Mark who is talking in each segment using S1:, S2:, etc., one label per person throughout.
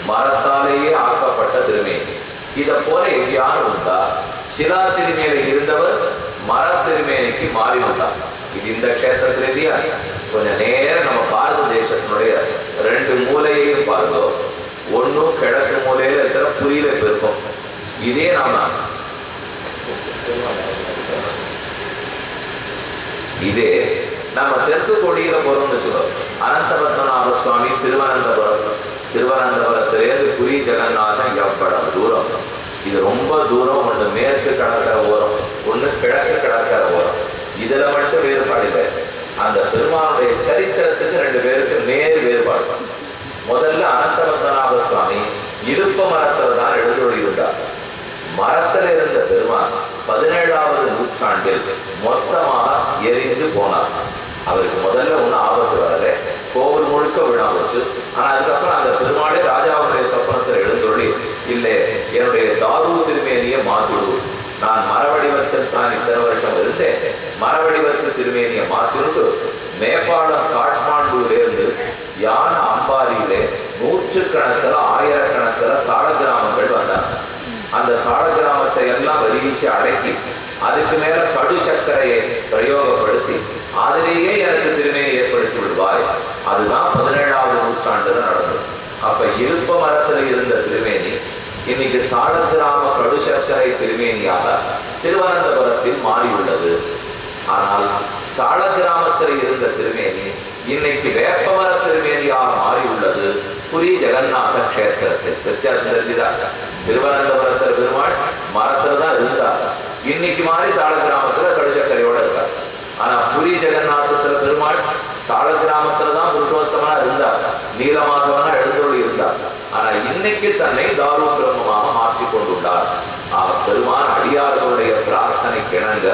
S1: மரத்தாலேயே ஆக்கப்பட்ட திருமேனி. இதை போல எங்கேயாரும் உண்டா? சிலா திருமேனி இருந்தவர் மர திருமேனிக்கு மாறி வந்தார். இது இந்த கஷேத்திரத்துல இல்லையா? கொஞ்சம் நேரம் நம்ம பாரத தேசத்தினுடைய 2 மூலையையும் பார்த்தோம். ஒன்னும் கிழக்கு மூலையில இருக்கிற புரியல பெருக்கும். இதே இதே நம்ம தெற்கு கொடியில போறோம்னு வச்சுக்கோம். அனந்தபத்மநாப சுவாமி திருவனந்தபுரத்திலேருந்து புரி ஜெகநாதன் எவ்வளவு தூரம்? இது ரொம்ப தூரம். ஒன்று மேற்கு கடற்கரை ஓரம், ஒன்று கிழக்கு கடற்கரை ஓரம். இதுல மட்டும் வேறுபாடு இல்லை. அந்த பெருமானுடைய சரித்திரத்துக்கு 2 பேருக்கு வேறுபாடு. முதல்ல அனந்தபத்மநாப சுவாமி இலுப்ப மரத்துல தான் எழுந்தொழியிருந்தார். மரத்தில் இருந்த பெருமான் 17வது நூற்றாண்டில் மொத்தமாக எரிந்து போனார். அவருக்கு முதல்ல ஒன்றும் ஆபத்து வரல, கோவில் முழுக்க விழா வச்சு. ஆனா அதுக்கப்புறம் அந்த பெருமாளே ராஜாவுடைய சொப்பனத்தில் எழுந்தொழி, இல்லை என்னுடைய தாரு திருமேனியை மாத்திடு, நான் மரவடிவத்தில் தான் இத்தனை வருஷம் இருந்தேன், மரவடிவத்தில் திருமேனியை மாத்திட்டு நேபாளம் காட்மாண்டூரிலிருந்து யான அம்பாரியிலே 100கணக்கில் 1000கணக்கில் சால கிராமங்கள் வந்தாங்க. அந்த சால கிராமத்தை எல்லாம் வரிவீசி அடக்கி அதுக்கு மேல கடு சர்க்கரையை பிரயோகப்படுத்தி அதிலேயே எனக்கு திருமேனி ஏற்படுத்தி விடுவாய். அதுதான் 17வது நூற்றாண்டுல நடந்தது. அப்ப இலுப்ப மரத்துல இருந்த திருமேனி இன்னைக்கு சால கிராம கடு சர்க்கரை திருமேனியாக திருவனந்தபுரத்தில் மாறியுள்ளது. ஆனால் சால கிராமத்தில் இருந்த திருமேனி இன்னைக்கு வேப்பமர திருமேனியாக மாறியுள்ளது புரி ஜெகநாத கஷேத்திரத்தில். வித்தியாசம் தெரிஞ்சுதான். திருவனந்தபுரத்தில் பெருமாள் மரத்துல தான் இருந்தார். இன்னைக்கு மாதிரி சால கிராமத்துல கடுசக்கரையோட இருக்கார். ஆனா புரி ஜெகநாதத்துல பெருமாள் சால கிராமத்துலதான் புருஷோத்தமனா இருந்தார், நீலமாதவனா எழுந்தொழி இருந்தார். ஆனா இன்னைக்கு தன்னை தாரு பிரம்மமாக மாற்றி கொண்டுள்ளார். பெருமான் அடியார்களுடைய பிரார்த்தனை கிணங்க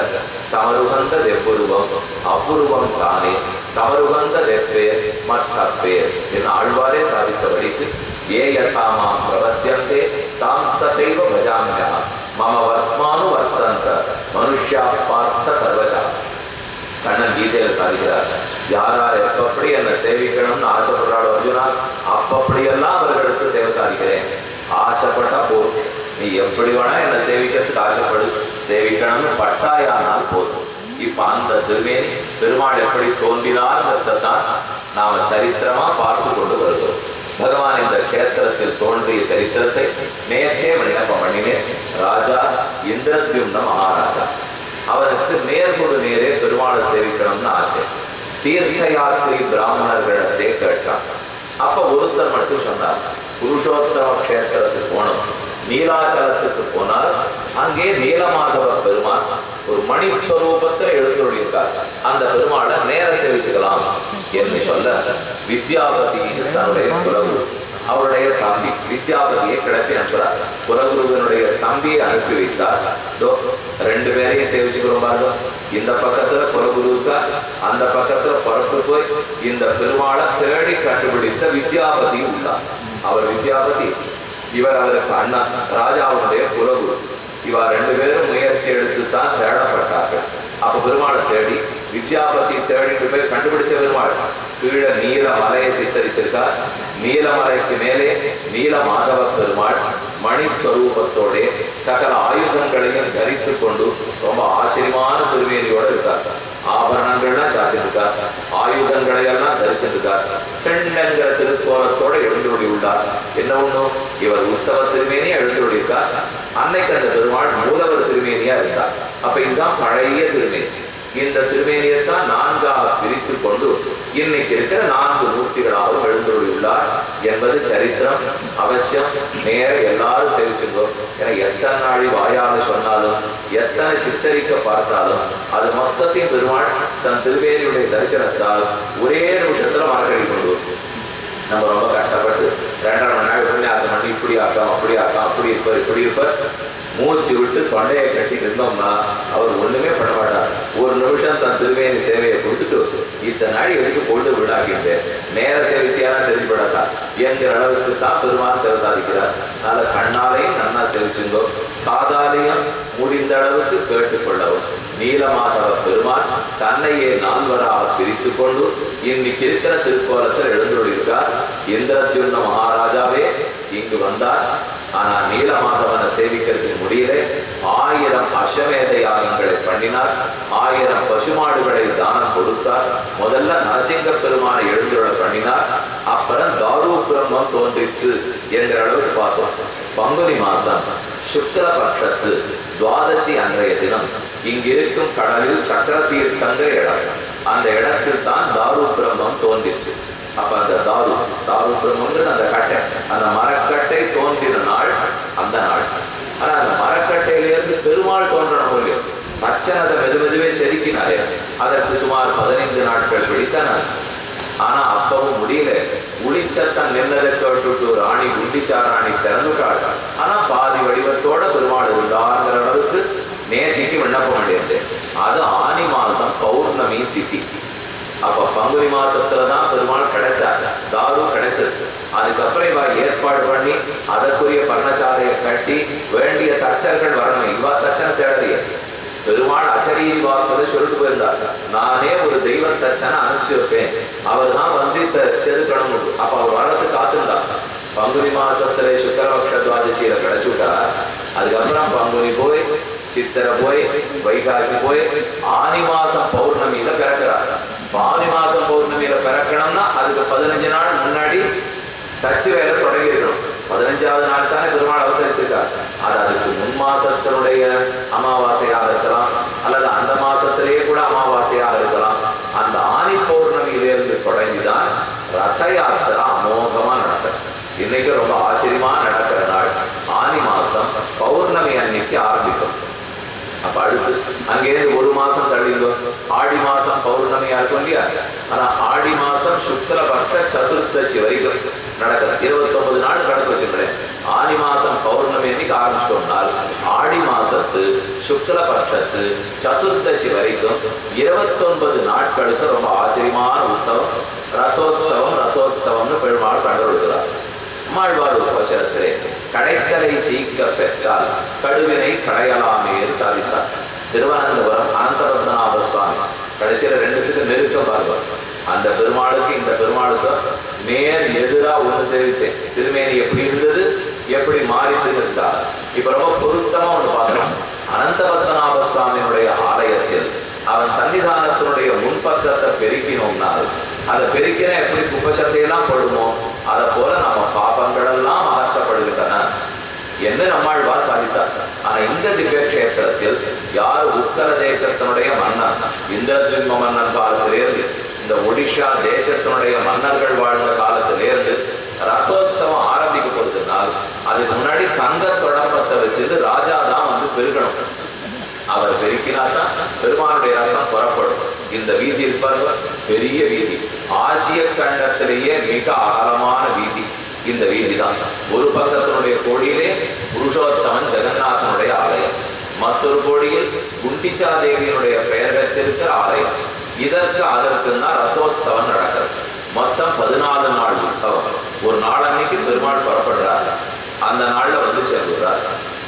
S1: தமருகந்த தெப்புருவம் அப்புருவம் தானே தமருகந்த தெப்பேர் மற்றப்பேர் என ஆழ்வாரே சாதித்தபடிக்கு ஏயதாமா பிரபத்தியந்தே தாம்ஸ்ததைவ பஜாமியா மம வர்த்மானு வர்த்தந்த மனுஷ்யா பார்த்த சர்வசா. கண்ணன் கீதையில் சாதிக்கிறார். யாரார் எப்பப்படி என்னை சேவிக்கணும்னு ஆசைப்படுறாள் அர்ஜுனா, அப்பப்படியெல்லாம் அவர்களுக்கு சேவை சாதிக்கிறேன். ஆசைப்பட்டா போதும், நீ எப்படி வேணா என்னை சேவிக்கிறதுக்கு ஆசைப்படு, சேவிக்கணும்னு பட்டாயானால் போதும். இப்ப அந்த திருமேனி பெருமாள் எப்படி தோன்றினார்ன்றதை தான் நாம சரித்திரமா பார்த்து கொண்டு வருகிறோம். பகவான் இந்த கஷேத்திரத்தில் தோன்றிய சரித்திரத்தை நேற்றே விண்ணப்பம் பண்ணினேன். ராஜா இந்திரத்யும்ன மகாராஜா, அவனுக்கு நேர்கொடு நேரே பெருமாளை சேவிக்கணும்னு ஆசை. தீர்த்த யாத்திரை பிராமணர்களிடத்தே கேட்டான். அப்ப ஒருத்தர் மட்டும் சொன்னார், புருஷோத்தம கஷேத்திரத்துக்கு போனோம், நீலாச்சலத்துக்கு போனால் அங்கே நீலமாதவ பெருமான் ஒரு மணிஸ்வரூபத்தில் எழுந்தொழியிருக்கார், அந்த பெருமாளை நேர சேவிச்சுக்கலாம் என்று சொல்ல வித்யாபதி தன்னுடைய குலகுரு அவருடைய தம்பி வித்யாபதியை கிளப்பி அனுப்புறார். குலகுருவனுடைய தம்பியை அனுப்பி வைத்தார். 2 பேரையும் சேவிச்சுக்கிறோம் பாருங்க. இந்த பக்கத்துல குலகுருக்கா, அந்த பக்கத்துல புறத்து போய் இந்த பெருமாளை தேடி கண்டுபிடித்த வித்யாபதி உள்ளார். அவர் வித்யாபதி, இவர் அவருக்கு அண்ணா, ராஜாவுடைய குலகுரு. இவர் 2 பேரும் முயற்சி எடுத்துத்தான் தேடப்பட்டார்கள். அப்ப பெருமாளை தேடி வித்யாபதி தேடிட்டு போய் கண்டுபிடிச்ச பெருமாள் கீழே நீல மலையை சித்தரிச்சிருக்கார். நீலமலைக்கு மேலே நீல மாதவ பெருமாள் மணிஸ்வரூபத்தோட சகல ஆயுதங்களையும் தரித்து கொண்டு ரொம்ப ஆச்சரியமான திருமேனியோட இருக்கார். ஆபரணங்கள்லாம் சாத்திருக்கார், ஆயுதங்களை எல்லாம் தரிச்சிருக்கார். செண்டங்கிற திருக்கோலத்தோட எழுந்தொழி உள்ளார். என்ன ஒண்ணும், இவர் உற்சவ திருமேனியா எழுந்தொழிருக்கார். அன்னைக்கு அந்த பெருமாள் மூலவர் திருமேனியா இருந்தார். அப்ப இதுதான் பழைய திருமேனி. இந்த திருமேனியைத்தான் 4ஆக பிரித்து கொண்டு இன்னைக்கு இருக்கிற 4 மூர்த்திகளாகவும் எழுந்தொழி உள்ளார் என்பது சரித்திரம். அவசியம் நேர எல்லாரும் சேவிச்சுக்கோ. ஏன்னா எத்தனை நாளி வாயால சொன்னாலும் எத்தனை சித்தரிக்க பார்த்தாலும் அது மொத்தத்தையும் பெருமாள் தன் திருவேணியுடைய தரிசனத்தால் ஒரே நிமிஷத்துல மறக்கடி கொண்டு வரும். நம்ம ரொம்ப கஷ்டப்பட்டு 2.5 மணி நேரம் உபன்யாசம் பண்ணி இப்படி ஆക്കാം அப்படி ஆക്കാം அப்படி இருப்பார் இப்படி இருப்பார் மூச்சு விட்டு தொண்டையை கட்டி இருந்தோம்னா அவர் ஒண்ணுமே பண்ண மாட்டார். 1 நிமிஷம் தன் திருவேணி சேவையை கொடுத்துட்டு இத்தனை நாடி வரைக்கும் கொண்டு விடாக்கிட்டு நேர சேவிச்சியாலும் தெரிஞ்சுபடாதான் என்கிற அளவுக்கு தான் பெருமான் சேவை சாதிக்கிறார். அதனால கண்ணாலையும் நன்னா சேவிச்சுங்கோ, காதாலையும் முடிந்த அளவுக்கு கேட்டுக்கொள்ளவும். நீலமாதவ பெருமான் தன்னையே 4வராக பிரித்து கொண்டு இன்னைக்கு இருக்கிற திருக்கோலத்தில் எழுந்தொழிருக்கார். இந்திரத்யும்ன மகாராஜாவே இங்கு வந்தார். ஆனா நீலமாதவனை சேவிக்கிறதுக்கு முடியல. 1000 அஸ்வமேத யாகங்களை பண்ணினார். 1000 பசுமாடுகளை தானம் கொடுத்தார். முதல்ல நரசிங்க பெருமானை எழுந்துள்ள பண்ணினார். அப்புறம் தாரு பிரம்மம் தோன்றிற்று என்ற அளவுக்கு பார்த்தோம். பங்குனி மாசம் சுக்லபட்சத்து துவாதசி அன்றைய தினம் இங்கிருக்கும் கடலில் சக்கர தீர்த்தங்கிற இடம், அந்த இடத்தில் தான் தாரு பிரம்மம் தோன்றிற்று. அப்ப அந்த தாரு பிரம்மங்கிறது அந்த கட்டை, அந்த மரக்கட்டை தோன்றின நாள் அந்த நாள். ஆனா அந்த மரக்கட்டையிலிருந்து பெருமாள் தோன்றணும் போலியோ அச்சனதை மெதுவே செதுக்கினாரே, அதற்கு சுமார் 15 நாட்கள் பிடித்தன. ஆனா அப்பவும் முடியல. உளிச்சத்தன் நின்னதை கேட்டுட்டு ராணி குண்டிச்சா ராணி திறந்துட்டாள். ஆனா பாதி வடிவத்தோட பெருமாள் இருந்தாங்கிற அளவுக்கு நேத்திக்கு விண்ணப்பம் வேண்டியது. அது ஆனி மாசம் பௌர்ணமி திதி. அப்ப பங்குனி மாசத்துலதான் பெருமாள் கிடைச்சாச்சு, தாரு கிடைச்சிருச்சு. அதுக்கப்புறம் இவ ஏற்பாடு பண்ணி அதற்குரிய பர்ணசாலையை கட்டி வேண்டிய தச்சர்கள் வரணும். இவா தச்சனை தேடலையே, பெருமாள் அசரீரி வாக்குவதை சொல்லிட்டு போயிருந்தார். நானே ஒரு தெய்வ தச்சனை அனுப்பிச்சு வைப்பேன், அவர் தான் வந்து செதுக்கணும். அப்ப அவர் வரத்து காத்திருந்தார். பங்குனி மாசத்துல சுக்கரபக்ஷ துவாதசியில கிடைச்சுட்டா, அதுக்கப்புறம் பங்குனி போய் சித்திரை போய் வைகாசி போய் ஆனி மாசம் பௌர்ணமியில பிறக்கிறார். ஆனி மாசம் பௌர்ணமியில பிறக்கணும்னா அதுக்கு 15 நாள் முன்னாடி தச்சு வேலை தொடங்கி இருக்கணும். 15வது நாள் தானே பெருமாள் அவதரிச்சிருக்கார். அது அதுக்கு முன் மாசத்தினுடைய அமாவாசையாக இருக்கலாம், அல்லது அந்த மாசத்திலேயே கூட அமாவாசையாக இருக்கலாம். அந்த ஆனி பௌர்ணமியிலிருந்து தொடங்கிதான் ரத யாத்திரை அமோகமா நடக்கும். இன்னைக்கு ரொம்ப ஆச்சரியமா நடக்கிற நாள் ஆனி மாசம் பௌர்ணமி அன்னைக்கு ஆரம்பிக்கும். அப்ப அடுத்து அங்கேயிருந்து ஒரு மாசம் தள்ளிடும் ஆடி மாசம் பௌர்ணமியா இருக்கும் இல்லையா. ஆனா ஆடி மாசம் சுக்லபக்ஷ சதுர்தசி வரைக்கும் நடக்குது. 29 நாள் கணக்கு வச்சுக்கிறேன். ஆனி மாசம் பௌர்ணமி அன்னைக்கு ஆரம்பிச்சிட்டோம்னால் ஆடி மாசத்து சுக்லபக்ஷத்து சதுர்தசி வரைக்கும் 29 நாட்களுக்கு ரொம்ப ஆச்சரியமான உற்சவம், ரதோத்சவம்னு பெருமாள் கண்டுபிடிக்கிறார். அம்மாழ்வார் உபசரத்திலே கடைத்தலை சீக்க பெற்றால் கடுவினை கடையலாமே சாதித்தார். திருவனந்தபுரம் அனந்தபத்மநாப சுவாமி கடைசியில 2த்துக்கு நெருக்கம் பார்ப்பார். அந்த பெருமாளுக்கு இந்த பெருமாளுக்கும் நேர் எதிரா ஒன்று தெரிவிச்சேன். திருமேனி எப்படி இருந்தது, எப்படி மாறிட்டு இருந்தார். இப்ப ரொம்ப பொருத்தமா ஒண்ணு பார்க்கலாம். அனந்தபத்மநாப சுவாமியினுடைய ஆலயத்தில் அவன் சன்னிதானத்தினுடைய முன்பக்கத்தை பெருக்கினோம்னால் அதை பெருக்கினா எப்படி குப்பசத்தையெல்லாம் படுமோ அதை போல நம்ம பாபங்கள் எல்லாம் அகற்றப்படுகின்றன என்று நம்மாழ்வார் சாதித்தார். ஆனா இந்த திவ்ய கஷேத்திரத்தில் யார் உத்தர தேசத்தினுடைய மன்னன், இந்திரஜின்ம மன்னன் காலத்திலேருந்து இந்த ஒடிஷா தேசத்தினுடைய மன்னர்கள் வாழ்ந்த காலத்திலேருந்து ரதோத்சவம் ஆரம்பிக்கப்படுதுனால் அதுக்கு முன்னாடி தங்க தொடப்பத்தை வச்சுட்டு ராஜா தான் வந்து பெருக்கணும். அவர் பெருக்கினால்தான் பெருமானுடைய ரத்தம் புறப்படும். இந்த வீதி இருப்பாங்க, பெரிய வீதி, ஆசிய கண்டத்திலேயே மிக அகலமான வீதி இந்த வீதி தான். ஒரு பக்கத்தினுடைய கோடியிலே புருஷோத்தமன் ஜெகநாதனுடைய ஆலயம், மற்றொரு கோடியில் குண்டிச்சா தேவியினுடைய பெயர் வச்சிருக்கிற ஆலயம். இதற்கு அதற்கு தான் ரதோத்சவம் நடக்கிறது. மொத்தம் 14 நாள் உற்சவம். ஒரு நாள் அன்னைக்கு பெருமாள் புறப்படுறார், அந்த நாள்ல வந்து சேர்ந்துறார்.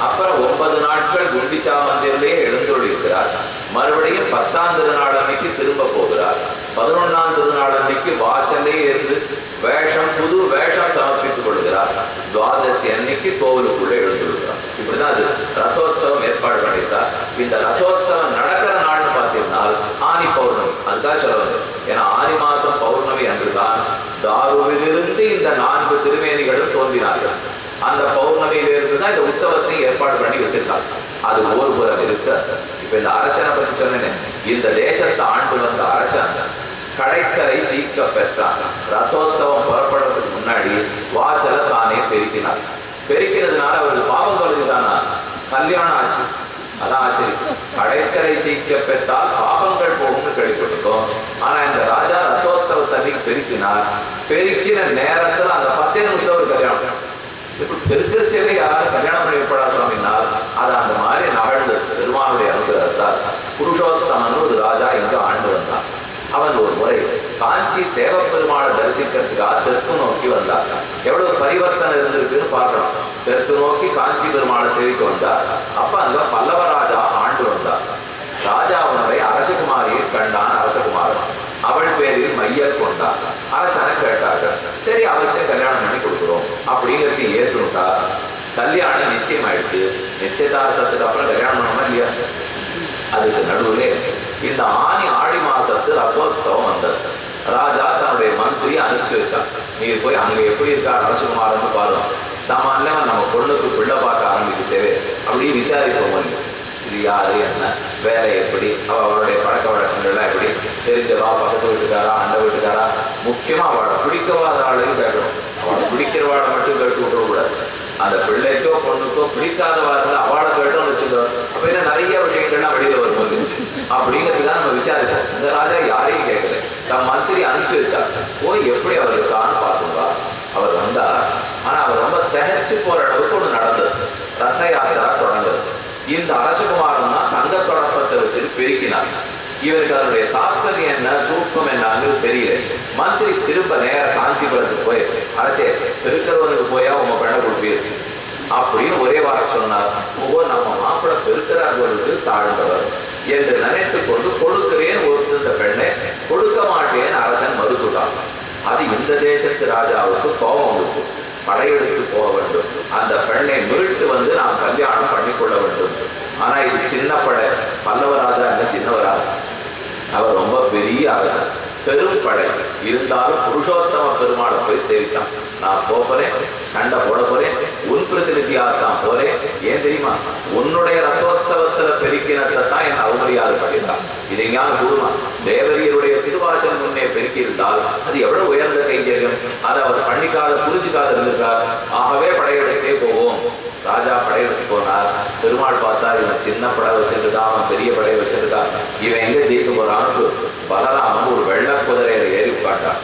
S1: அப்புறம் 9 நாட்கள் குண்டிச்சா மந்திரிலேயே எழுந்தொழிருக்கிறார். மறுபடியும் 10ஆம் திருநாள் அன்னைக்கு திரும்ப போகிறார். 11ஆம் திருநாள் அன்னைக்கு வாசலே இருந்து வேஷம், புது வேஷம் சமர்ப்பித்துக் கொள்கிறார். துவாதசி அன்னைக்கு கோவிலுக்குள்ள எழுந்துள்ளார். இப்படிதான் அது ரதோத்சவம் ஏற்பாடு பண்ணியிருக்கார். இந்த ரதோத்சவம் நடக்கிற நாள்னு பார்த்தீங்கன்னா ஆனி பௌர்ணமி. அதுதான் சொல்ல வந்து, ஏன்னா ஆனி மாசம் பௌர்ணமி அன்றுதான் தாருவிலிருந்து இந்த 4 திருமேனிகளும் தோன்றினார்கள். அந்த பௌர்ணமியிலிருந்து தான் இந்த உற்சவத்தை ஏற்பாடு பண்ணி வச்சிருக்காங்க. அது ஒரு புறம் இருக்க, இப்ப இந்த அரசனை பற்றி சொன்னேன். இந்த தேசத்தை ஆண்டு வந்த அரசன் கடைத்தலை சீக்க பெற்றான். ரதோத்சவம் புறப்படுறதுக்கு முன்னாடி வாசலை தானே பெருக்கினார். பெருக்கினதுனால அவருக்கு பாவம் தொலைஞ்சுதானா, கல்யாணம் ஆச்சு. அதான் ஆச்சரியம். கடைத்தலை சீக்க பெற்றால் பாவங்கள் போகும்னு கேள்விப்பட்டிருக்கோம். ஆனா இந்த ராஜா ரதோத்சவத்தை பெருக்கினார். பெருக்கின நேரத்துல அந்த 10 நிமிஷம் ஒரு கல்யாணம். இப்படி பெருக்கிறச்சவே யாரும் கல்யாணம் பண்ணி வைப்படா சுவாமினால் அது அந்த மாதிரி நகழ்ந்து பெருமானுடைய அனுகிரகத்தால் புருஷோத்தமன் ஒரு ராஜா இங்கு ஆண்டு வந்தான். அவன் ஒரு முறை காஞ்சி தேவப்பெருமாளை தரிசிக்கிறதுக்காக தெற்கு நோக்கி வந்தார். எவ்வளவு பரிவர்த்தனை இருந்திருக்குன்னு பார்க்கலாம். தெற்கு நோக்கி காஞ்சி பெருமாளை சேவிக்க வந்தார். அப்ப அங்க பல்லவராஜா ஆண்டு வந்தார். ராஜா அவனுடைய அரசகுமாரியை கண்டான். அரசகுமாரன் அவள் பேரில் மையல் கொண்டார். அரசனை கேட்டார்கள். சரி, அவசியம் கல்யாணம் பண்ணி கொடுக்குறோம் அப்படிங்கிறது ஏற்று கல்யாணம் நிச்சயம் ஆயிடுச்சு. நிச்சயதார்த்தத்துக்கு அப்புறம் கல்யாணம் பண்ணோமா இல்லையா? அதுக்கு நடுவுல இந்த ஆடி மாசத்து ரத்தோத்சவம் வந்தது. ராஜா தன்னுடைய மந்திரி அனுப்பிச்சு வச்சான், நீர் போய் அங்க எப்படி இருக்கார் அரசுகுமாரன்னு பாருங்க. சாமான்யமா நம்ம பொண்ணுக்கு பிள்ளை பார்க்க ஆரம்பிச்சவே அப்படி விசாரிப்போம், இது யாரு, என்ன வேலை, எப்படி அவளுடைய பழக்க வழக்கங்கள்லாம் எப்படி, தெரிஞ்சவா, பக்கத்து வீட்டுக்காரா, அண்டை வீட்டுக்காரா, முக்கியமா அவளை பிடிக்கவாத ஆளையும் கேட்கணும். அவளை பிடிக்கிறவாளை மட்டும் கேட்டு விட்டுறக்கூடாது. அந்த பிள்ளைக்கோ பொண்ணுக்கோ பிடிக்காதவா இருந்தா அவளை கேட்டோம்னு வச்சுக்கோ, அப்ப என்ன நிறைய விஷயங்கள்லாம் வெளியில வரும்போது அப்படிங்கிறதுதான் நம்ம விசாரிச்சோம். இந்த ராஜா யாரையும் கேட்கல, தம் மந்திரி அனுப்பிச்சு வச்சா, போய் எப்படி அவர் இருக்கான்னு பாத்துங்களா. அவர் வந்தா, ஆனா அவர் ரொம்ப திகைச்சு போற அளவுக்கு ஒண்ணு நடந்தது. ரத்த யாத்திரா தொடங்குது. இந்த அரசகுமாரன் தான் தங்க தொடப்பத்தை வச்சுட்டு பெருக்கினார். இவருக்கு அதனுடைய தாற்பயம் என்ன, சூக்கம் என்னன்னு தெரியல. மந்திரி திரும்ப நேர காஞ்சிபுரத்துக்கு போய், அரசே பெருக்கிறவனுக்கு போயா உங்க பெண்ணை கொடுப்பீர் அப்படின்னு ஒரே வாரம் சொன்னார். நம்ம மாப்பிள்ளை பெருக்கிறார்களுக்கு தாழ்ந்தவர் என்று நினைத்து கொண்டு கொடுக்கிறேன் ஒருத்த பெண்ணை கொடுக்க மாட்டேன் அரசன் மறுத்துட்டான். அது இந்த தேசத்து ராஜாவுக்கு கோபம் இருக்கு. படையெடுத்து போக வேண்டும், அந்த பெண்ணை மீட்டு வந்து நாம் கல்யாணம் பண்ணிக்கொள்ள வேண்டும். ஆனா இது சின்ன படை. பல்லவ ராஜா இல்ல சின்னவராஜா, அவர் ரொம்ப பெரிய அரசன், பெரும் படை. இருந்தாலும் புருஷோத்தம பெருமாளை போய் சேவிச்சான். நான் போறேன், சண்டை போட போறேன், உன் பிரதிநிதியாகத்தான் போறேன். ஏன் தெரியுமா, உன்னுடைய ரத்தோத்சவத்துல பெருக்கினத்தை தான் என் அவமரியாதை பண்ணிட்டான். இதை ஞான குருமா தேவரியருடைய திருவாசல் முன்னே பெருக்கி இருந்தால் அது எவ்வளவு உயர்ந்த கைங்கரியம். அதை அவர் பண்ணிக்காத புரிஞ்சுக்காத இருந்திருக்கார். ஆகவே படையெடுத்தே போவோம். ராஜா படையெடுத்து போனார். பெருமாள் பார்த்தா இவன் சின்ன படை வச்சிருக்கான், அவன் பெரிய படையை வச்சிருக்கான், இவன் எங்க ஜெயிக்க போறான்னு பலராமன் ஒரு வெள்ள குதிரையில ஏறி உட்காண்டான்.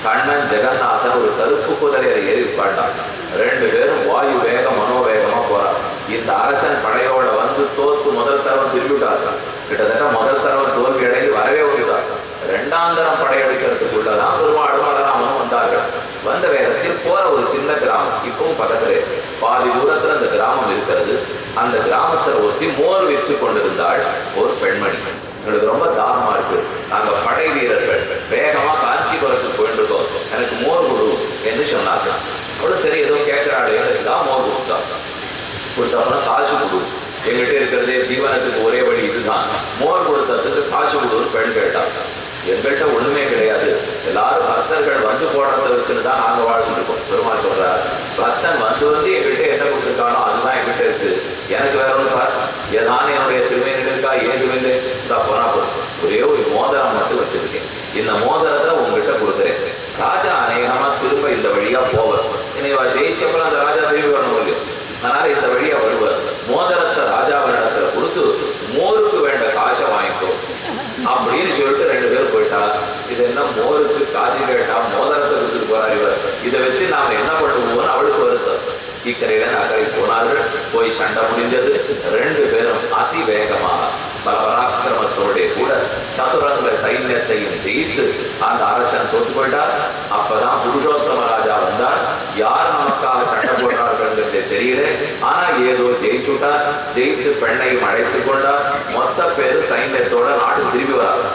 S1: கண்ணன் ஜெகநாதன் ஒரு கருப்பு குதிரையில ஏறி உட்காண்டான். ரெண்டு பேரும் வாயு வேகம் மனோவேகமா போறான். இந்த அரசன் படையோட வந்து தோத்து முதல் தரவன் திரும்பிவிட்டார். கிட்டத்தட்ட முதல் தரவன் தோல்வி அடைந்து வரவே வந்துட்டார். இரண்டாம் தரம் படையெடுக்கிறதுக்குள்ளதான் பெருமாளும் பலராமனும் வந்தார்கள். வந்த வேகத்தில் போற ஒரு சின்ன கிராமம், இப்பவும் பக்கத்திலே பாதி தூரத்துல அந்த கிராமம் இருக்கிறது. அந்த கிராமத்துல ஒருத்தி மோர் வச்சு கொண்டிருந்தாள் ஒரு பெண்மணி. எங்களுக்கு ரொம்ப தாகமா இருக்கு, நாங்க படை வீரர்கள் வேகமா காஞ்சிபுரத்துக்கு போயிட்டு இருக்கோம், எனக்கு மோர் கொடு என்று சொன்னாங்க. அவ்வளவு சரி ஏதோ கேட்கிறாள், மோர் கொடுத்தப்பறம் காசு கொடு, எங்கிட்ட இருக்கிறதே ஜீவனத்துக்கு ஒரே வழி இதுதான், மோர் கொடுத்ததுக்கு காசு கொடுன்னு பெண் கேட்டாங்க. எங்கள்கிட்ட ஒண்ணுமே கிடையாது, எல்லாரும் பக்தர்கள் வந்து போடுறத வச்சுதான் நாங்க வாழ்ந்துருக்கோம். பெருமாள் சொல்றார், பக்தன் வந்து எங்கள்கிட்ட என்ன கொடுத்துருக்கானோ அதுதான் எங்கிட்ட இருக்கு, எனக்கு வேற ஒன்று பார், ஏதான் என்னுடைய திருமையில் இருக்கா ஏதுமில்லை, போனா ஒரே ஒரு மோதிரம் மட்டும் வச்சிருக்கேன், இந்த மோதிரத்தை உங்ககிட்ட கொடுக்குறேன். ராஜா அநேகமா திரும்ப இந்த வழியா போவார். என்னைவா ஜெயிச்சப்பறம் அந்த ராஜா திரும்பி வரணும் இல்லையோ, அதனால இந்த வழியா வருவார். மோதிரத்தை ராஜாவினிடத்துல கொடுத்து மோருக்கு வேண்ட காசை வாங்கிக்கோ அப்படின்னு சொல்லிட்டு ரெண்டு பேரும் போயிட்டா. இது என்ன மோருக்கு காசு கேட்டா மோதிரத்தை கொடுத்துட்டு போறார் இவர், இதை வச்சு நாம என்ன பண்ணுவோம்னு அவளுக்கு வருத்தம். இக்கரையில அக்கறை போனார்கள். போய் சண்டை முடிஞ்சது. ரெண்டு பேரும் அதி வேகமாக பராக்கிரமத்தோட கூட சதுரங்க சைன்யத்தையும் ஜெயித்து அந்த அரசன் சொத்து போயிட்டார். அப்பதான் புருஷோத்தம ராஜா வந்தார். யார் நமக்காக சண்டை போடுறார்கள் தெரியல, ஆனா ஏதோ ஜெயிச்சுட்டார். ஜெயித்து பெண்ணையும் அழைத்துக் கொண்டார். மொத்த பேரு சைன்யத்தோட நாடு திரும்பி வராங்க.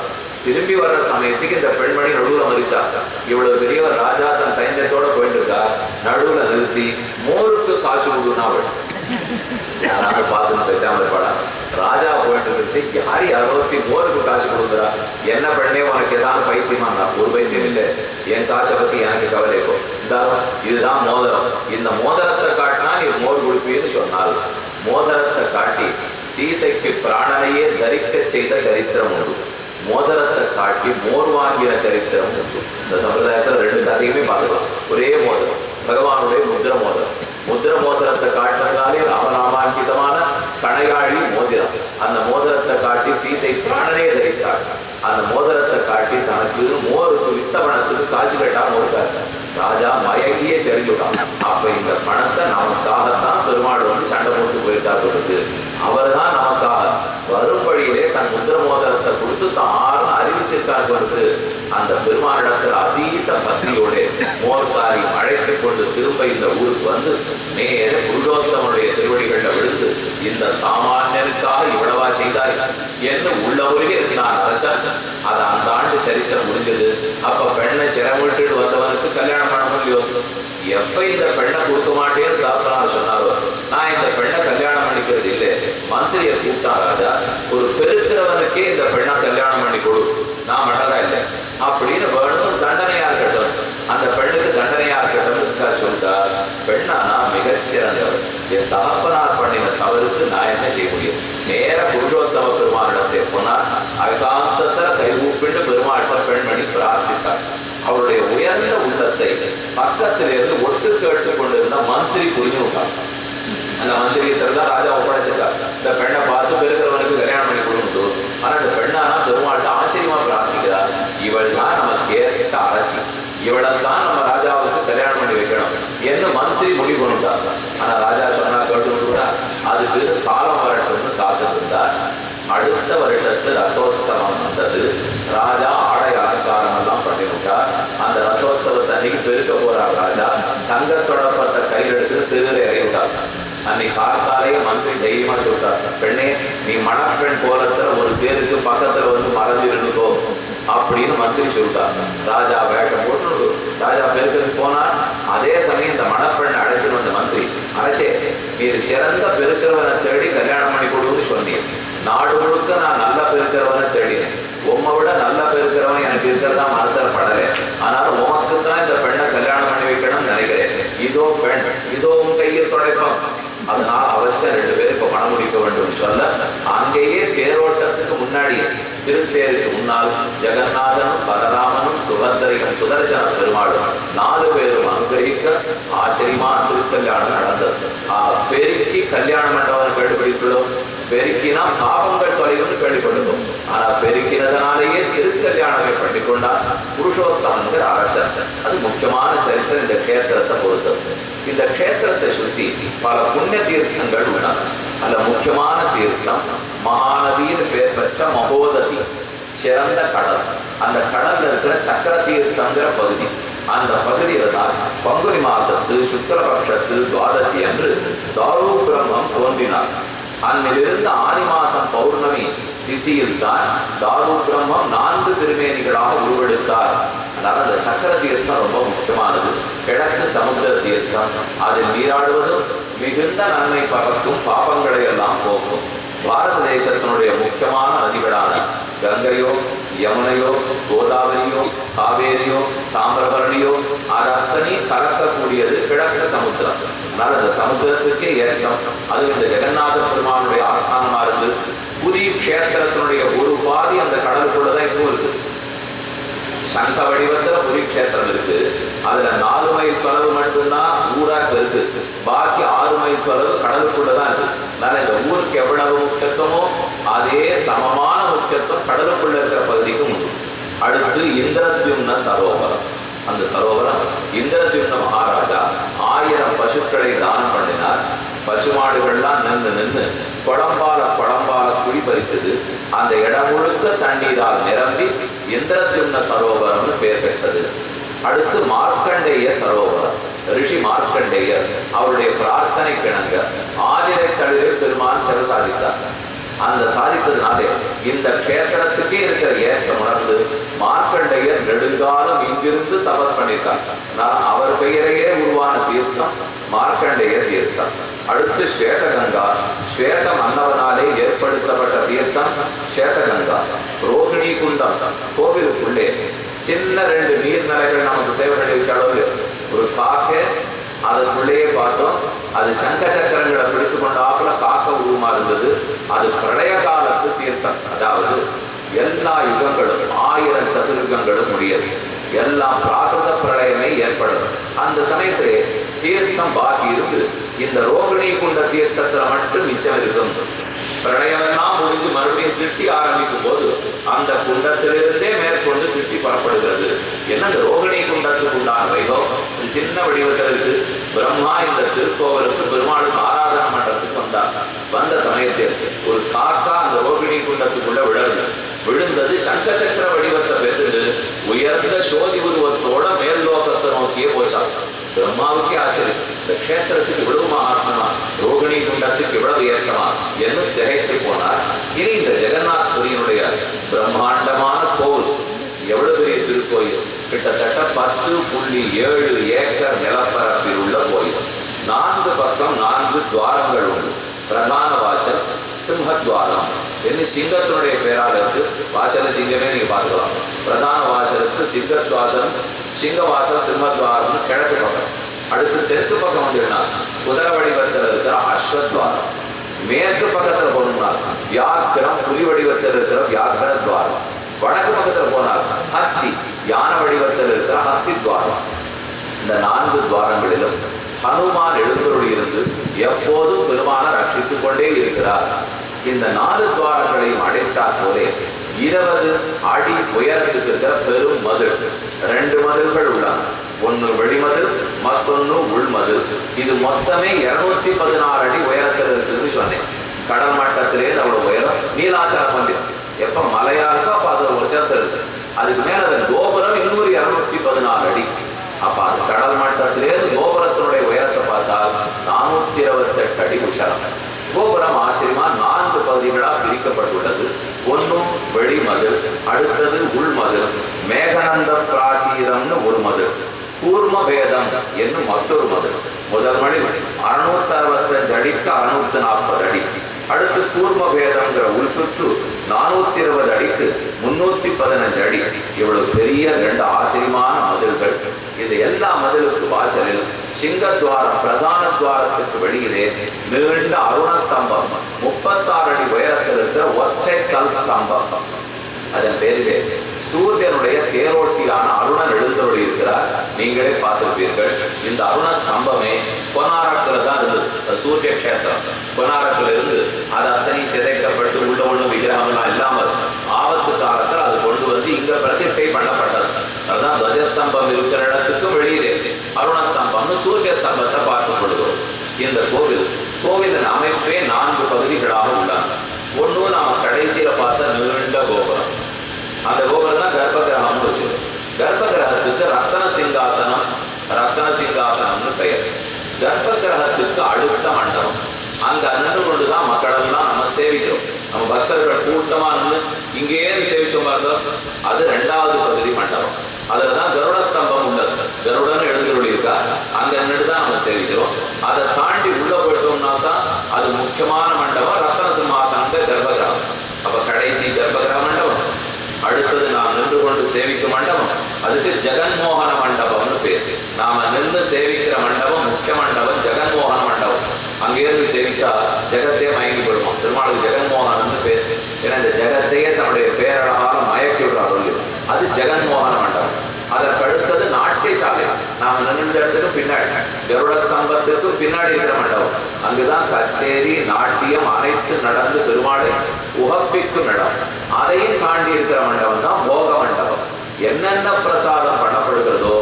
S1: திரும்பி வர்ற சமயத்துக்கு இந்த பெண்மணி நடுவுல மறிச்சாங்க. இவ்வளவு பெரியவர் ராஜா தன் சைன்யத்தோட போயிட்டு இருக்கா, நடுவுல நிறுத்தி மோருக்கு காசு கொடுனா அவள் யாராவது பார்த்து பேசாம இருப்பாடா. ராஜா போயிட்டு இருந்துச்சு, யார் யாரோத்தி மோருக்கு காசு கொடுக்குறா, என்ன பெண்ணே உனக்கு ஏதாவது பைத்தியமா? ஒரு பைத்தியம் இல்லை, என் காசை பத்தி எனக்கு கவலை இருக்கும். இதுதான் மோதிரம், இந்த மோதிரத்தை காட்டினா நீ மோர் கொடுப்பீன்னு சொன்னால், மோதிரத்தை காட்டி சீதைக்கு பிராணனையே தரிக்க செய்த சரித்திரம் உண்டு. மோதிரத்தை காட்டி மோர் வாங்கின சரித்திரம் உண்டு. இந்த சம்பிரதாயத்துல ரெண்டு கதையுமே பார்க்கலாம். ஒரே மோதிரம், பகவானுடைய முத்திர மோதிரம். முத்திர மோதிரத்தை காட்டினாலே ராமநாமாங்கிதமான கணையாழி மோதிரம். அந்த மோதிரத்தை காட்டி சீதை பிராணனே தரித்தாள். அந்த மோதிரத்தை காட்டி தனக்கு மோருக்கு வித்தவனத்துக்கு காசு கேட்டா மோருக்காரு. ராஜா மயங்கியே செறிஞ்சுட்டான். அப்ப இந்த பணத்தை நமக்காகத்தான் பெருமாள் வந்து சண்டை போட்டு போயிருக்காரு சொல்லுது. அவர் தான் நமக்காக வரும் வழியிலே தன் முத்திர மோதிரத்தை கொடுத்து தான் அறிவிச்சிருக்கார் சொல்லுது. அந்த பெருமாளிடத்தில் அதீத பக்தியோட மோர்காரி அழைத்துக் கொண்டு திரும்ப இந்த ஊருக்கு வந்து நேர புருஷோத்தமனுடைய திருவடிகளில் விழுந்து, இந்த சாமானியனுக்காக இவ்வளவா செய்தாய் என்று உள்ளவருகே இருந்தான் அரசன். அது அந்த ஆண்டு சரித்திரம் முடிஞ்சது. அப்ப பெண்ணை சிரமிட்டு வந்தவனுக்கு கல்யாணம் பண்ண முடியும். எப்ப இந்த பெண்ணை கொடுக்க மாட்டேன்னு தாத்தனார் சொன்னாரோ மிகச்சிறந்தவர். என் தகப்பனார் பண்ணின தவறுக்கு நான் என்ன செய்ய முடியும்? நேர புருஷோத்தம பெருமானிடத்தை போனார். அகாந்தத்துல கைகூப்பிட்டு பெருமாள் பெண்மணி பிரார்த்தித்தார். அவருடைய உயர்ந்த உள்ளத்தை பக்கத்திலிருந்து ஒட்டு கேட்டு கொண்டிருந்த மந்திரி புரிஞ்சு விட்டார். அந்த மந்திரியத்தில் தான் ராஜா ஒப்படைச்சிருக்கார். இந்த பெண்ணை பார்த்து பெருக்கிறவனுக்கு கல்யாணம் பண்ணி கொடுத்து. ஆனா இந்த பெண்ணானா பெருமாள்கிட்ட ஆச்சரியமா பிரார்த்திக்கிறார். இவள் தான் நமக்கு ஏற்ற அரசி, இவளைத்தான் நம்ம ராஜாவுக்கு கல்யாணம் பண்ணி வைக்கணும் என்று மந்திரி முடிவு கொண்டுட்டார். ஆனா ராஜா சொன்னா கேட்டு கூட அதுக்கு காலம் வரட்டும்னு காத்திருந்தார். அடுத்த வருஷத்து ரத்தோத்சவம் வந்தது. ராஜா ஆடை அலங்காரம் எல்லாம் பண்ணிவிட்டார். அந்த ரத்தோத்சவத்தை அன்னைக்கு பெருக்க போறார் ராஜா. தங்க தொடப்பட்ட கையில் எடுத்து திருநறை அறிவிட்டார். அன்னைக்கு காத்தாலேயே மந்திரி தைரியமா சொல்லிட்டார், பெண்ணே நீ மணப்பெண் கோலத்துல ஒரு பேருக்கு பக்கத்துல வந்து மறந்து இருந்துக்கோ அப்படின்னு மந்திரி சொல்லிட்டார். ராஜா வேஷம் போட்டு ராஜா பெருக்கிறதுக்கு போனார். அதே சமயம் இந்த மணப்பெண்ணை அழைச்சிட்டு வந்த மந்திரி, அரசே நீர் சிறந்த பெருக்கிறவனை தேடி கல்யாணம் பண்ணி கொடுன்னு சொன்னீங்க. நாடு முழுக்க நான் நல்ல பெருக்கிறவனை தேடினேன். உம்மை விட நல்ல பெருக்கிறவன் எனக்கு இருக்கிறதா மனசில் படலை. ஆனால் உமக்கு தான் இந்த பெண்ணை கல்யாணம் பண்ணி வைக்கணும்னு நினைக்கிறேன். இதோ பெண், இதோ உன் கையில் துடைப்பம். அதனால அவசியம் 2 பேரும் இப்ப மனம் முடிக்க வேண்டும் சொல்ல அங்கேயே தேரோட்டத்துக்கு முன்னாடியே திருத்தேருக்கு முன்னால் ஜெகநாதனும் பலராமனும் சுபத்திரையும் சுதர்சன பெருமாளும் 4 பேரும் அனுகிரகிக்க ஆச்சரியமான திருக்கல்யாணம் நடந்தது. பெருக்கி கல்யாணம் மண்டபம் கேள்விப்பட்டிருக்கிறோம். பெருக்கினா பாவங்கள் தொலைவுன்னு கேள்விப்பட்டிருக்கோம். ஆனா பெருக்கினதனாலேயே திருக்கல்யாணமே பண்ணிக்கொண்டார் புருஷோத்தமன்கிற அரசர். அது முக்கியமான சரித்திரம் இந்த கஷேத்திரத்தை பொறுத்தது. இந்த கஷேத்திரத்தை சுற்றி பல புண்ணிய தீர்த்தங்கள் உள்ளன. அல்ல முக்கியமான தீர்த்தம் மகாநதியின் பேர் பெற்ற மகோததி, சிறந்த கடல். அந்த கடல்ல இருக்கிற சக்கர தீர்த்தங்கிற பகுதி. அந்த பகுதியில தான் பங்குனி மாசத்து சுக்லபக்ஷத்து துவாதசி அன்று தாரு பிரம்மம் தோன்றினார். அன்னிலிருந்து ஆனி மாசம் பௌர்ணமி திதியில் தான் தாரு பிரம்மம் 4 திருமேனிகளாக உருவெடுத்தார். அதனால அந்த சக்கர தீர்த்தம் ரொம்ப முக்கியமானது. கிழக்கு சமுத்திர தீர்த்தம். அதில் நீராடுவதும் மிகுந்த நன்மை பகக்கும், பாபங்களை எல்லாம் போக்கும். பாரத தேசத்தினுடைய முக்கியமான நதிகளான கங்கையோ யமுனையோ கோதாவரியோ காவேரியோ தாமிரபரணியோ அது அத்தனை கலக்கக்கூடியது கிழக்கு சமுத்திரம். அதனால அந்த சமுத்திரத்துக்கே ஏற்றம். அது இந்த ஜெகநாத பெருமானுடைய ஆஸ்தானமா இருந்து புரி கஷேத்திரத்தினுடைய ஒரு பாதி அந்த கடலுக்குள்ளதான் இப்போ இருக்கு. சங்க வடிவத்துல புரி கஷேத்திரம் இருக்கு. அதுல 4 மைல் தொலைவு மட்டும்தான் ஊராக்கு இருக்கு. பாக்கி 6 மைல் தொலைவு கடலுக்குள்ளதான் இருக்கு. அதனால இந்த ஊருக்கு எவ்வளவு முக்கியத்துவமோ அதே சமமான முக்கியத்துவம் கடலுக்குள்ள இருக்கிற பகுதிக்கும் உண்டு. அடுத்து இந்திரத்யும்ன சரோவரம். அந்த சரோவரம் இந்திரத்யும்ன மகாராஜா 1000 பசுக்களை தானம் பண்ணினார். பசுமாடுகள்லாம் நின்று குழம்பால குடி பறிச்சது. அந்த இடம் முழுக்க தண்ணீரால் நிரம்பி இந்திரத்யும்ன சரோவரம்னு பெயர் பெற்றது. அடுத்து மார்க்கண்டேய சரோவரம். ரிஷி மார்க்கண்டேயர் அவருடைய பிரார்த்தனை கிணங்க ஆதிரை தளிரை பெருமான் சிறை சாதித்தார். அந்த சாதித்ததுனாலே இந்த கஷேத்திரத்துக்கே இருக்கிற ஏற்றம் உணர்ந்து மார்க்கண்டேயர் நெடுங்காலம் இங்கிருந்து தபஸ் பண்ணியிருக்கார். அவர் பெயரையே உருவான தீர்த்தம் மார்க்கண்டேய தீர்த்தம். அடுத்து ஸ்வேதகங்கா. ஸ்வேத மன்னவனாலே ஏற்படுத்தப்பட்ட தீர்த்தம் ஸ்வேதகங்கா. ரோகிணி குண்டம். கோவிலுக்குள்ளே சின்ன 2 நீர்நிலைகள் நமக்கு சேவை பண்ணி வச்சாலும் ஒரு காக்கை அதற்குள்ளேயே பார்த்தோம். அது சங்க சக்கரங்களை பிடித்து கொண்டாப்புல காக்க உருவமா இருந்தது. அது பிரளய காலத்து தீர்த்தம். அதாவது எல்லா யுகங்களும் 1000 சதுர்யுகங்களும் முடியாது. எல்லாம் பிராகிருத பிரளயமே ஏற்படும். அந்த சமயத்திலே தீர்த்தம் பாக்கி இருக்கு. இந்த ரோகிணி குண்ட தீர்த்தத்துல மட்டும் மிச்சம் இருக்கும். பிரளயமெல்லாம் முடிந்து மறுபடியும் சிருஷ்டி ஆரம்பிக்கும் போது அந்த குண்டத்திலிருந்தே மேற்கொண்டு சிருஷ்டி புறப்படுகிறது. என்ன இந்த ரோகிணி குண்டத்துக்கு உண்டான வைபவம் சின்ன வடிவத்தில் இருக்கு. பிரம்மா இந்த திருக்கோவிலுக்கு பெருமாளுக்கு ஆராதனை மன்றத்துக்கு வந்தார். வந்த சமயத்தில் ஒரு காக்கா அந்த ரோகிணி குண்டத்துக்குள்ள விழுந்தது சங்க சக்கர வடிவத்தை பெற்று உயர்ந்த சோதி உருவத்தோட மேல் லோகத்தை நோக்கியே போச்சாங்க. பிரம்மாவுக்கே ஆச்சரியம், இந்த கஷேத்திரத்துக்கு இவ்வளவு மகாத்மா, ரோகிணி குண்டத்துக்கு இவ்வளவு ஏற்றமா என்று திகைத்து போனார். இனி இந்த ஜெகநாத் புரியினுடைய பிரம்மாண்டமான கோவில் எவ்வளவு பெரிய திருக்கோயில், கிட்டத்தட்ட 10.7 ஏக்கர் நிலப்பரப்பில் உள்ள கோயில். 4 பக்கம் 4 துவாரங்கள் உண்டு. பிரதான வாசல் சிம்ஹத்வாரம் என்று சிங்கத்தினுடைய பேரால் இருக்கு. வாசல சிங்கமே நீங்க பார்க்கலாம். பிரதான வாசலுக்கு சிங்கத்வாசம், சிங்கவாசல், சிம்மத்வாரம் கிழக்கு பக்கம். அடுத்து தெற்கு பக்கம் வந்துன்னா குதிரை வடிவத்தில் இருக்கிற அஸ்வத்வாரம். மேற்கு பக்கத்துல போனோம்னா வியாக்கிரம் புலி வடிவத்தில் இருக்கிற வியாக்கிர துவாரம். வடக்கு பக்கத்துல போனால் ஹஸ்தி யான வடிவத்தில் இருக்கிற ஹஸ்தி துவாரம். இந்த 4 துவாரங்களிலும் ஹனுமான் எழுந்தருளி இருந்து எப்போதும் பெருமான ரட்சித்துக் கொண்டே இருக்கிறார். இந்த 4 துவாரங்களையும் அடைத்தார் போலே 20 அடி உயரத்துக்கு இருக்கிற பெரும் மதில், 2 மதில்கள் உள்ளன. ஒன்னு வெளிமதில், மற்றொன்னு உள்மதில். இது மொத்தமே 216 அடி உயரத்தில் இருக்குதுன்னு சொன்னேன். கடல் மட்டத்திலே அவ்வளவு உயரம். நீலாச்சல மந்திரம் எப்ப மலையா இருக்கோ அப்ப அது ஒரு சேர்த்து இருக்கு. அதுக்கு மேல அதன் கோபுரம் இன்னொரு 214 அடி. அப்ப அது கடல் மட்டத்திலே கோபுரத்தினுடைய உயரத்தை பார்த்தால் 428 அடி உச்சரம். கோபுரம் ஆச்சரியமா 4 பகுதிகளா பிரிக்கப்பட்டுள்ளது. ஒன்னும் வெளிமதில், அடுத்தது உள்மதில், மேகநந்த பிராச்சீரம்னு ஒரு மதில், கூர்ம பேதம் என்னும் மற்றொரு மதில். முதல் மணி 665 அடிக்கு 640 அடி. அடுத்து கூர்ம பேதம்ங்கிற உள் சுற்று 420 அடிக்கு 315 அடி. இவ்வளவு பெரிய 2 ஆச்சரியமான மதில்கள். இது எல்லா மதிலுக்கு வாசலில் சிங்கத்வாரம், பிரதான துவாரத்துக்கு வெளியிலே நீண்ட அருண ஸ்தம்பம், 36 அடி உயரத்தில் இருக்கிற ஒற்றை கல் ஸ்தம்பம். அதன் பேரிலே சூரியனுடைய தேரோட்டியான அருணன் எழுந்தருளி இருக்கிறார். நீங்களே பார்த்திருப்பீர்கள். இந்த அருண ஸ்தம்பமே கொனாரக்கில் தான் இருந்தது. சூரிய கஷேத்திரம் கொனாரக்கில் இருந்து அது அத்தனை சிதைக்கப்பட்டு உள்ள விக்கிரகம்லாம் இல்லாமல் ஆபத்து காலத்தில் அது கொண்டு வந்து இங்க பிரதிஷ்டை பண்ணப்பட்டது. அதுதான் துவஜஸ்தம்பம் இருக்கிற இடத்துக்கும் வெளியிலே அருணஸ்தம்பம்னு சூரிய ஸ்தம்பத்தை பார்த்துக் கொள்கிறோம். இந்த கோவிலின் அமைப்பே 4 பகுதிகளாக உள்ளன. ஒன்று நாம கடைசியில பார்த்த நீண்ட கோபுரம். அந்த கோபுரம் தான் கர்ப்ப கிரகம்னு வச்சிருக்கோம். கர்ப்ப கிரகத்துக்கு ரத்தன சிங்காசனம்னு பெயர். கர்ப்ப கிரகத்துக்கு அடுத்த மண்டபம். அங்க நின்று கொண்டுதான் மக்கள் எல்லாம் நம்ம சேவிக்கிறோம். நம்ம பக்தர்கள் கூட்டமா நின்று இங்கேயே சேவிச்சோம் பார்த்தோம். அது 2வது பகுதி மண்டபம். அதுலதான் கருட ஸ்தம்பம் உள்ளது. கருடன் எழுந்துள்ளி இருக்கா, அங்க நின்று தான் நம்ம சேவிக்கிறோம். அதை தாண்டி உள்ள போயிட்டோம்னா தான் அது முக்கியமான மண்டபம், ரத்தன சிம்மாசனம் கர்ப்பகிரகம். அப்ப கடைசி கர்ப்பகிரக மண்டபம். அடுத்தது நாம் நின்று கொண்டு சேவிக்கும் மண்டபம், அதுக்கு ஜெகன்மோகன மண்டபம்னு பேர். நாம நின்று சேவிக்கிற மண்டபம் முக்கிய மண்டபம் ஜெகன்மோகன மண்டபம். அங்கிருந்து சேவித்தா ஜெகத்தே மயங்கி போடுவோம். திருமாலுக்கு ஜெகன்மோகனம்னு பேர். ஏன்னா இந்த ஜெகத்தையே தன்னுடைய பேரழகால மயக்கி விடுறாரு. அது ஜெகன்மோகன மண்டபம். அதற்கு அடுத்தது நாட்டியசாலை. நாம நின்ற இடத்துக்கு பின்னாடி கருட ஸ்தம்பத்துக்கு பின்னாடி இருக்கிற மண்டபம். அங்குதான் கச்சேரி, நாட்டியம் அனைத்து நடந்து பெருமாளை உகப்பிக்கும் இடம். அதையும் தாண்டி இருக்கிற மண்டபம் தான் போக மண்டபம். என்னென்ன பிரசாதம் பண்ணப்படுகிறதோ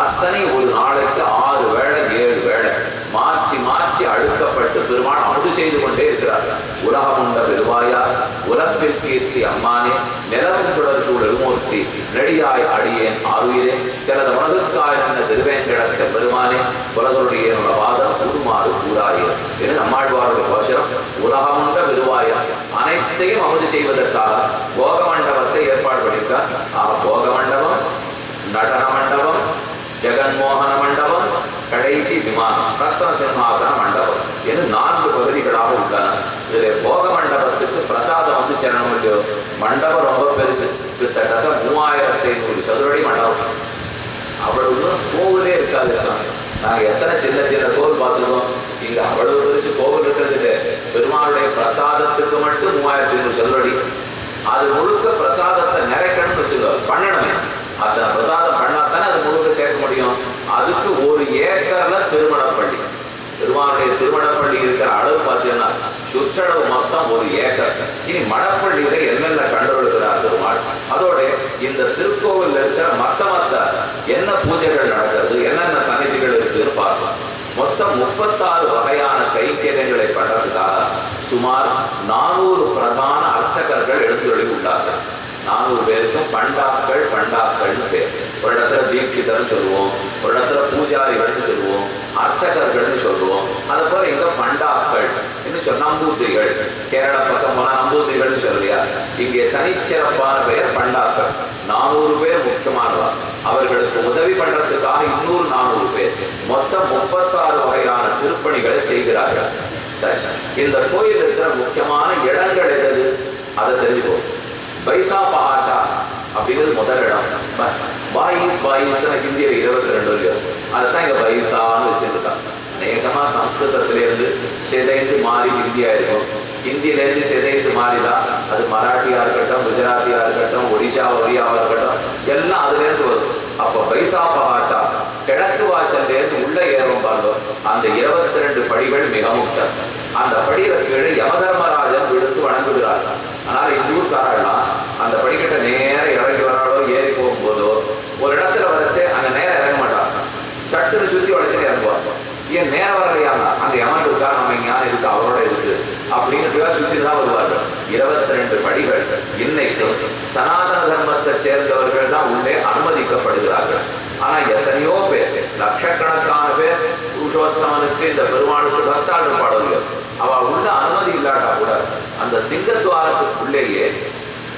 S1: அத்தனை ஒரு நாளைக்கு 6 வேளை 7 வேளை மாற்றி மாற்றி அடுக்கப்பட்டு பெருமாள் அமுது செய்து கொண்டே இருக்கிறார். உலகமுண்ட பெருவாயார் உலகில் கீர்த்தி அம்மானே நிலவும் தொடர்பு எழுமூர்த்தி நெடியாய் அடியேன் ஆறுயிரே எனது உலகுக்காய் என்ற திருவேங்கடத்த பெருமானே உலகருடைய வாதம் கூடுமாறு கூறாயிரம் என நம்மாழ்வாருடைய கோஷரம். உலகமுண்ட பெருவாயார் அனைத்தையும் அமுது செய்வதற்காக போக மண்டபத்தை ஏற்பாடு பண்ணியிருக்கார். போக மண்டபம், நடன மண்டபம், ஜெகன்மோகன மண்டபம், கடைசி விமானம் ரத்ன சிம்மாசன மண்டபம் என்று 4 பகுதிகளாக உள்ளன. இதில் போக மண்டபத்துக்கு பிரசாதம் சேரணும் இல்லையோ. மண்டபம் ரொம்ப பெருசு. கிட்டத்தட்ட 3500 சதுரடி மண்டபம். அவ்வளவு கோவிலே இருக்காது. நாங்க எத்தனை சின்ன சின்ன கோவில் பார்த்துருக்கோம். இங்க அவ்வளவு பெருசு கோவில் இருக்கிறது இல்லை. பெருமாளுடைய பிரசாதத்துக்கு மட்டும் 3500 சதுரடி. அது முழுக்க பிரசாதத்தை நிறைக்கணும்னு வச்சுருக்கோம். பண்ணணுமே, அத்தனை பிரசாதம் பண்ணாத்தானே அது முழுக்க சேர்க்க முடியும். அதுக்கு 1 ஏக்கர்ல திருமணப்பள்ளி. பெருமாளுடைய திருமணப்பள்ளி இருக்கிற அளவு பார்த்தீங்கன்னா சுற்றளவு மொத்தம் 1 ஏக்கர். இனி மடப்பள்ளியில என்னென்ன கண்டுபிடிக்கிறார் பெருமாள். அதோட இந்த திருக்கோவில் இருக்கிற மத்த என்ன பூஜைகள் நடக்கிறது, என்னென்ன சன்னிதிகள் இருக்குன்னு பார்க்கலாம். மொத்தம் 36 வகையான கைங்கரியங்களை பண்றதுக்காக சுமார் 400 பிரதான அர்ச்சகர்கள் எழுந்துள்ளி உள்ளார்கள். 400 பேருக்கும் பண்டாக்கள்னு பேர். ஒரு இடத்துல தீட்சிதர்னு சொல்லுவோம், ஒரு இடத்துல பூஜாரிகள்னு சொல்லுவோம், அர்ச்சகர்கள்னு சொல்லுவோம். அது போல இங்க பண்டாக்கள் இன்னும் நம்பூதிரிகள். கேரள பக்கம் போனா நம்பூதிரிகள்னு சொல்றியா, இங்கே தனிச்சிறப்பான பெயர் பண்டாக்கள். 400 பேர் முக்கியமானவா. அவர்களுக்கு உதவி பண்றதுக்காக இன்னொரு 400 பேர். மொத்தம் 36 வகையான திருப்பணிகளை செய்கிறார்கள். சரி, இந்த கோயில் இருக்கிற முக்கியமான இடங்கள் எது அதை தெரிஞ்சுக்கோ. பைசா பஹாச்சா அப்படிங்கிறது முதல் இடம். பாயிஸ் ஹிந்தியில் 22 அதுதான் இங்க பைசான்னு வச்சிருக்காங்க. அநேகமா சம்ஸ்கிருதத்திலேருந்து சிதைந்து மாறி ஹிந்தியா இருக்கும். ஹிந்தியிலேருந்து சிதைந்து மாறிதான் அது மராட்டியா இருக்கட்டும், குஜராத்தியா இருக்கட்டும், ஒரியாவா இருக்கட்டும், எல்லாம் அதுலேருந்து வரும். அப்போ வைசாபவாச்சா கிழக்கு வாசல்லேருந்து உள்ள ஏறும் பாருங்க. அந்த 22 படிகள் மிக முக்கியம். அந்த படியில கீழே யமதர்மராஜன் விழுந்து வணங்குகிறார். ஆனால் இந்த ஊர்க்காரெல்லாம் அந்த படிக்கட்டை நேர இறங்கி வராளோ ஏறி போகும்போதோ ஒரு இடத்துல வரைச்சு அங்க நேரம் இறங்க மாட்டாங்க. சட்டுன்னு சுத்தி வளைச்சு இறங்குவாங்க. ஏன் நேரம் வரலையாங்க, அங்க யமன் இருக்கா, நம்ம ஞானம் இருக்கு, அவரோட இருக்கு அப்படின்னு சுத்தி தான் வருவார்கள். 22 படிகள். இன்னைக்கு சனாதன தர்மத்தை சேர்ந்தவர்கள் தான் உள்ளே அனுமதிக்கப்படுகிறார்கள். ஆனா எத்தனையோ பேர், லட்சக்கணக்கான பேர் புருஷோத்தமனுக்கு இந்த பெருமாளுக்கு பக்தாடு பாடல்கள் அவ உள்ள அனுமதி இல்லாட்டா கூட அந்த சிங்கத்வாரத்துக்குள்ளேயே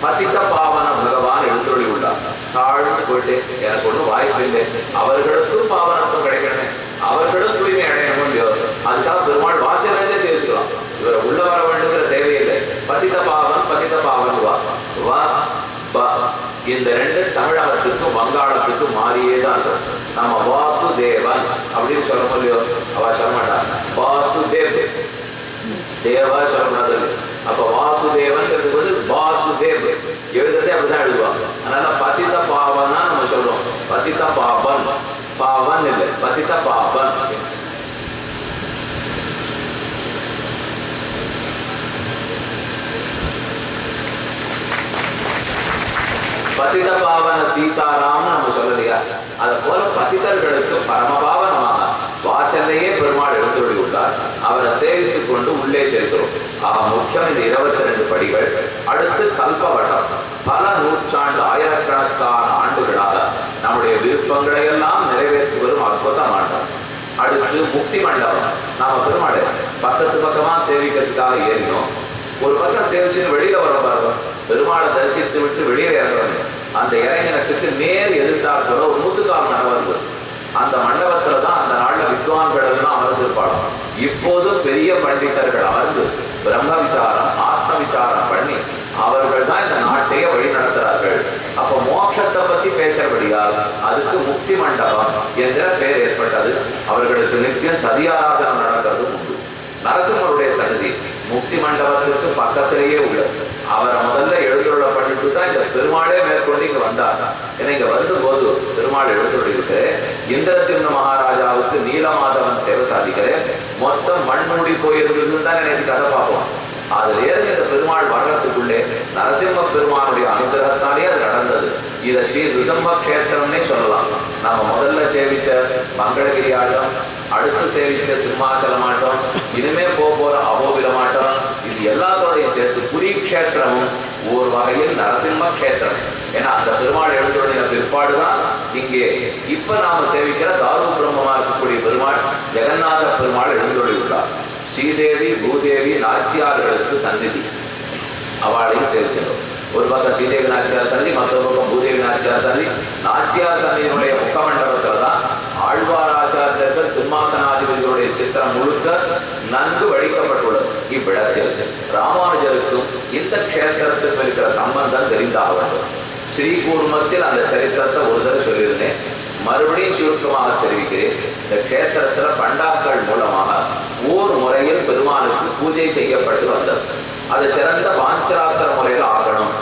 S1: பதித்த பாவன பகவான் எழுந்தொழி உள்ளார். தாழ்ந்து போயிட்டு எனக்கு ஒன்றும் வாய்ப்பு இல்லை, அவர்களுக்கும் பாவனத்துவம் கிடைக்கணும், அவர்களும் தூய்மை அடையணும் இல்லையோ, அதுக்காக பெருமாள் வாசலே சேர்த்துக்கலாம். இவரை உள்ள வர வேண்டுங்கிற தேவையில்லை. பதித்த பாவன் வா இந்த 2 தமிழகத்துக்கும் வங்காளத்துக்கும் மாறியே தான் இருக்கும். நம்ம வாசுதேவன் அப்படின்னு சொல்ல முடியோ, அவ சொல்ல மாட்டான் வாசுதேவ், தேவா சொல்லக்கூடாது. அப்ப வாசுதேவன் வாசுதேவ் எழுதுறதே அப்படிதான் எழுதுவாங்க. அதனால பதித்த பாவன் தான் நம்ம சொல்றோம். பதித்த பாவன், பாவன் இல்லை, பதித்த பாவன். பதித பாவன சீதாராம் நம்ம சொல்லலையா? அதை போல பதிதர்களுக்கு பரமபாவனமாக வாசல்லையே பெருமாள் எழுந்தொழி உள்ளார். அவரை சேவித்துக் கொண்டு உள்ளே செல்கிறோம். ஆக முக்கியம் இந்த 22 படிகள். அடுத்து கல்பவட்டம். பல நூற்றாண்டு, ஆயிரக்கணக்கான ஆண்டுகளாக நம்முடைய விருப்பங்களை எல்லாம் நிறைவேற்றி வரும் அற்புதமானது. அடுத்து முக்தி மண்டபம். நாம பெருமாள் பக்கமா சேவிக்கிறதுக்காக ஏறினோம். ஒரு பக்கம் சேவிச்சுன்னு வெளியில வர பாருங்க. பெருமாளை தரிசித்து விட்டு வெளியே இறங்குறாங்க. அந்த இறைஞனுக்கு நேர் எதிர்த்தாற்போல ஒரு 100 மண்டபம் இருக்கு. அந்த மண்டபத்துல தான் அந்த நாள்ல வித்வான்கள் எல்லாம் அமர்ந்திருப்பாங்க. இப்போதும் பெரிய பண்டிதர்கள் அமர்ந்து பிரம்ம விசாரம், ஆத்ம விசாரம் பண்ணி அவர்கள் தான் இந்த நாட்டையே வழி நடத்துறார்கள். அப்ப மோட்சத்தை பத்தி பேசப்படியால் அதுக்கு முக்தி மண்டபம் என்ற பெயர் ஏற்பட்டது. அவர்களுக்கு நித்தியம் சதியாராதனம் நடக்கிறது உண்டு. நரசிம்மருடைய சன்னதி முக்தி மண்டபத்திற்கு பக்கத்திலேயே உள்ளது. அவரை முதல்ல எழுந்துள்ள பண்ணிட்டு தான் இந்த பெருமாளே மேற்கொண்டு இங்க வந்தார். ஏன்னா இங்க வந்து போது பெருமாள் எழுந்துள்ளிருக்கு. இந்திரதிம்ன மகாராஜாவுக்கு நீலமாதவன் சேவை சாதிக்கிறேன். மொத்தம் மண்மூடி போயிருந்ததுன்னு தான் எனக்கு கதை பார்ப்போம். அதுல இருந்து இந்த பெருமாள் வர்றதுக்குள்ளே நரசிம்ம பெருமானுடைய அனுகிரகத்தாலே அது நடந்தது. இதை ஸ்ரீ ரிசம்ப கஷேத்திரம்னே சொல்லலாம். நம்ம முதல்ல சேவிச்ச மங்களகிரி ஆட்டம், அடுத்து சேவிச்ச சிம்மாச்சலம் ஆட்டம், இனிமே போற அகோபில மாட்டம், இது எல்லாத்தோடையும் சேர்த்து புரி கஷேத்திரமும் ஒரு வகையில் நரசிம்ம கஷேத்திரம். ஏன்னா அந்த பெருமாள் எழுந்தோடைய பிற்பாடுதான் இங்கே இப்ப நாம சேவிக்கிற தாரு பிரம்மமா இருக்கக்கூடிய பெருமாள் ஜெகநாத பெருமாள் எழுந்தோடி உள்ளார். ஸ்ரீதேவி பூதேவி நாச்சியார்களுக்கு சந்நிதி, அவளையும் சேவிச்சிடும். ஒரு பக்கம் ஸ்ரீதேவி நாச்சியார் சந்தி, மற்றொரு பக்கம் பூதேவி நாச்சியார் சந்தி. நாச்சியார் சந்தியினுடைய முக்கமண்டபத்துல தான் ஆழ்வாராச்சாரியர்கள் சிம்மாசனாதிபதிகளுடைய சித்திரம் முழுக்க நன்கு வடிக்கப்பட்டுள்ளது. இவ்விடத்தில் ராமானுஜருக்கும் இந்த கஷேத்திரத்துக்கு இருக்கிற சம்பந்தம் தெரிந்தாக வேண்டும். ஸ்ரீகூர்மத்தில் அந்த சரித்திரத்தை ஒரு தடவை சொல்லியிருந்தேன், மறுபடியும் சுருக்கமாக தெரிவிக்கிறேன். இந்த கஷேத்திரத்துல பண்டாக்கள் மூலமாக ஓர் முறையில் பெருமானுக்கு பூஜை செய்யப்பட்டு வந்தது. அது சிறந்த பாஞ்சராத்திர முறையில் ஆகணும்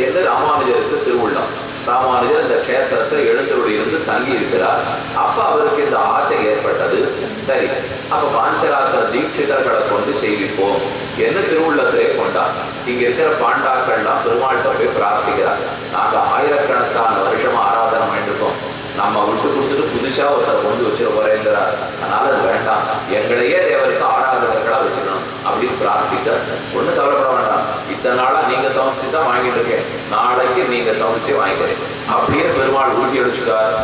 S1: என்று ராமானுஜருக்கு திருவுள்ளம். ராமானுஜர் இந்த கஷேத்திரத்தில் எழுந்தருளியிருந்து தங்கி இருக்கிறார். அப்ப அவருக்கு இந்த ஆசை ஏற்பட்டது. சரி, அப்ப பாஞ்சராத்திர தீட்சிதர்களை கொண்டு செய்விப்போம் என்று திருவுள்ளத்திலே கொண்டார். இங்க இருக்கிற பாண்டாக்கள்லாம் பெருமாள்கிட்ட போய் பிரார்த்திக்கிறார். நாங்க ஆயிரக்கணக்கான வருஷமா ஆராதனை பண்ணிருக்கோம், நம்ம விட்டு கொடுத்துட்டு புதுசா ஒருத்தரை கொண்டு வச்சிட போறேங்கிறார். அதனால அது வேண்டாம், எங்களையே தேவருக்கு ஆராதகர்களா வச்சுக்கணும் அப்படின்னு பிரார்த்திக்க. ஒண்ணு கவலைப்பட வேண்டாம், இத்தனை நாளா நீங்க சமைச்சு தான் வாங்கிட்டு இருக்கேன், நாளைக்கு நீங்க சமைச்சு வாங்கிக்கிறேன் அப்படின்னு பெருமாள் ஊட்டி அடிச்சுட்டார்.